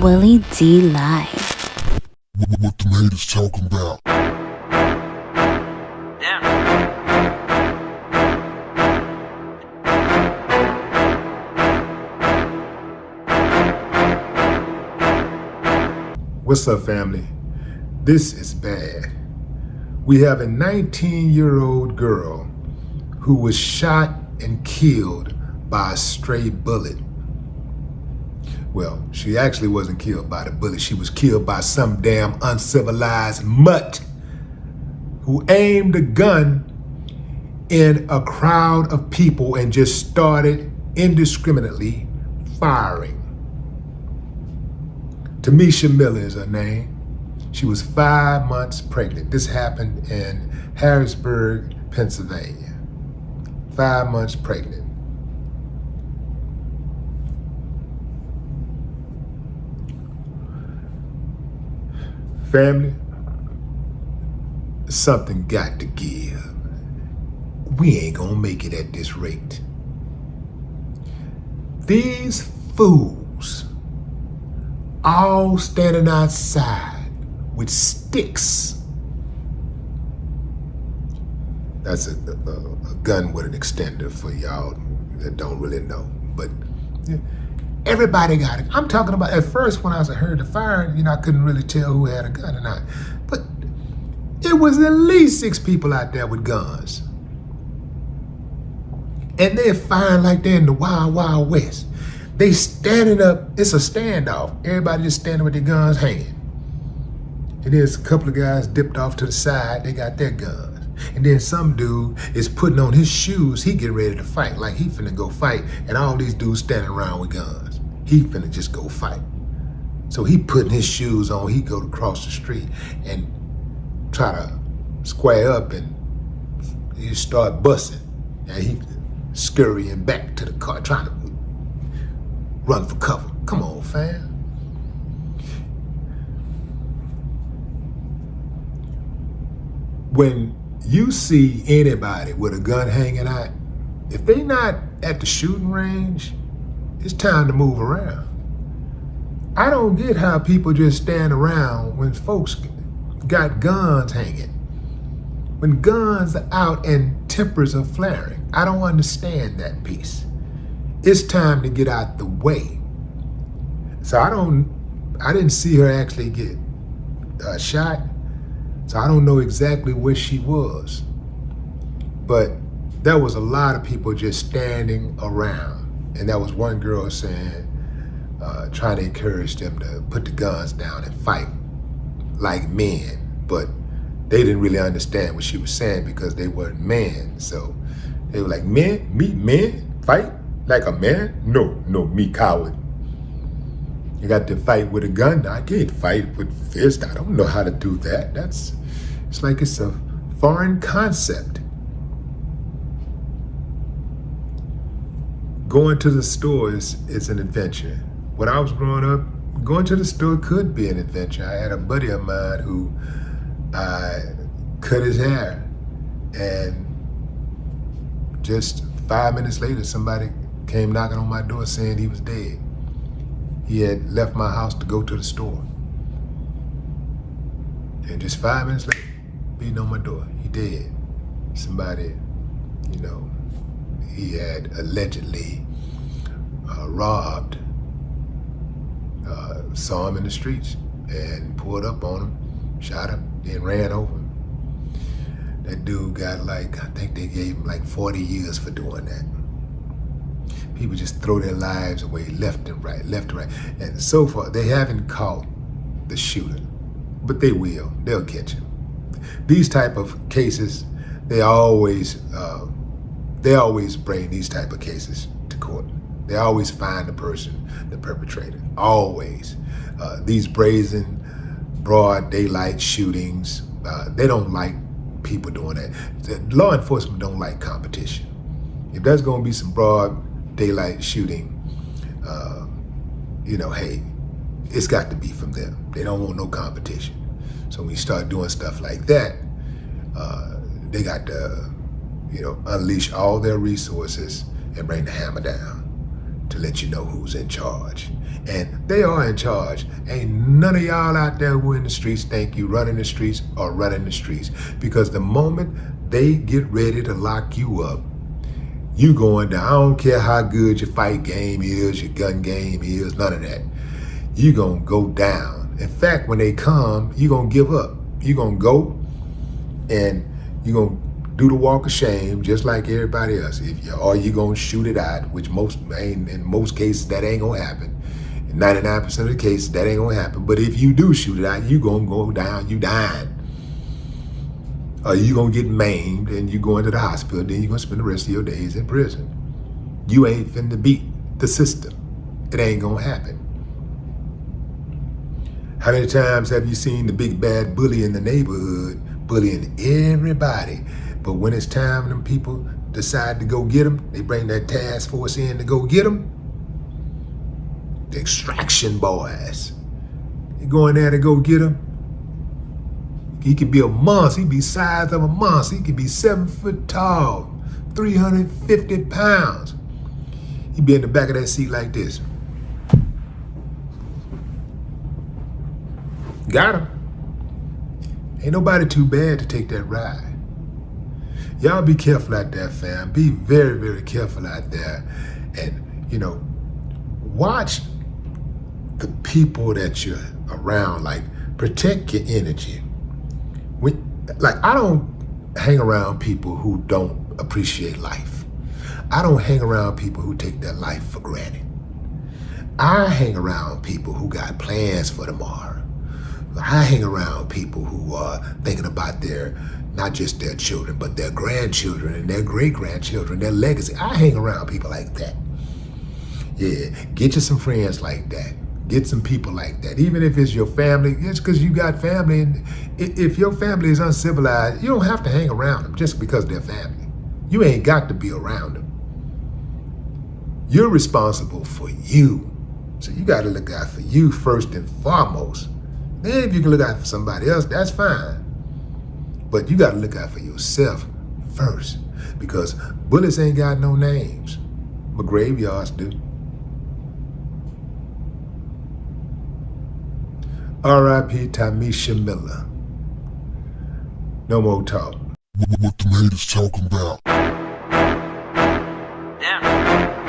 Willie D Live. What them haters talking about? What's up, family? This is bad. We have a 19-year-old girl who was shot and killed by a stray bullet. Well, she actually wasn't killed by the bullet. She was killed by some damn uncivilized mutt who aimed a gun in a crowd of people and just started indiscriminately firing. Tamisha Miller is her name. She was 5 months pregnant. This happened in Harrisburg, Pennsylvania. 5 months pregnant. Family, something got to give. We ain't gonna make it at this rate. These fools all standing outside with sticks. That's a gun with an extender for y'all that don't really know. But yeah, everybody got it. I'm talking about, at first when I heard the fire, I couldn't really tell who had a gun or not. But it was at least 6 people out there with guns. And they're firing like they're in the Wild Wild West. They standing up, it's a standoff. Everybody just standing with their guns hanging. And there's a couple of guys dipped off to the side, they got their guns. And then some dude is putting on his shoes, he getting ready to fight, like he finna go fight, and all these dudes standing around with guns. He finna just go fight. So he putting his shoes on, he go across the street and try to square up and he start busting. And he scurrying back to the car, trying to run for cover. Come on, fam. When you see anybody with a gun hanging out, if they not at the shooting range, it's time to move around. I don't get how people just stand around when folks got guns hanging. When guns are out and tempers are flaring. I don't understand that piece. It's time to get out the way. So I didn't see her actually get shot. So I don't know exactly where she was. But there was a lot of people just standing around. And there was one girl saying, trying to encourage them to put the guns down and fight like men. But they didn't really understand what she was saying because they weren't men. So they were like, men? Me, men? Fight? Like a man? No, me coward. You got to fight with a gun? I can't fight with fist. I don't know how to do that. It's like it's a foreign concept. Going to the store is an adventure. When I was growing up, going to the store could be an adventure. I had a buddy of mine who cut his hair, and just 5 minutes later, somebody came knocking on my door saying he was dead. He had left my house to go to the store. And just 5 minutes later, beating on my door, he dead. Somebody, he had allegedly robbed, saw him in the streets and pulled up on him, shot him, then ran over him. That dude got I think they gave him 40 years for doing that. People just throw their lives away left and right. And so far, they haven't caught the shooter, but they will. They'll catch him. These type of cases, they always bring these type of cases to court. They always find the person, the perpetrator, always. These brazen, broad daylight shootings, they don't like people doing that. The law enforcement don't like competition. If there's gonna be some broad daylight shooting, hey, it's got to be from them. They don't want no competition. So when you start doing stuff like that, they got to, unleash all their resources and bring the hammer down. to let you know who's in charge. And they are in charge. Ain't none of y'all out there who in the streets think you running the streets or running the streets. Because the moment they get ready to lock you up, you going down. I don't care how good your fight game is, your gun game is, none of that. You gonna go down. In fact, when they come, you gonna give up. You gonna go and you gonna do the walk of shame just like everybody else. Or you gonna shoot it out, which in most cases that ain't gonna happen. In 99% of the cases that ain't gonna happen. But if you do shoot it out, you gonna go down, you dying. Or you gonna get maimed and you go into the hospital, then you gonna spend the rest of your days in prison. You ain't finna beat the system. It ain't gonna happen. How many times have you seen the big bad bully in the neighborhood bullying everybody? But when it's time them people decide to go get them, they bring that task force in to go get them. The extraction boys. They go in there to go get them. He could be a monster. He be size of a monster. He could be 7 foot tall, 350 pounds. He be in the back of that seat like this. Got him. Ain't nobody too bad to take that ride. Y'all be careful out there, fam. Be very, very careful out there. And, watch the people that you're around. Like, protect your energy. I don't hang around people who don't appreciate life. I don't hang around people who take their life for granted. I hang around people who got plans for tomorrow. I hang around people who are thinking about not just their children, but their grandchildren and their great-grandchildren, their legacy. I hang around people like that. Yeah, get you some friends like that. Get some people like that. Even if it's your family, it's because you got family. And if your family is uncivilized, you don't have to hang around them just because they're family. You ain't got to be around them. You're responsible for you. So you got to look out for you first and foremost. Then if you can look out for somebody else, that's fine. But you got to look out for yourself first, because bullets ain't got no names, but graveyards do. R.I.P. Tamisha Miller. No more talk. What them haters talking about? Damn.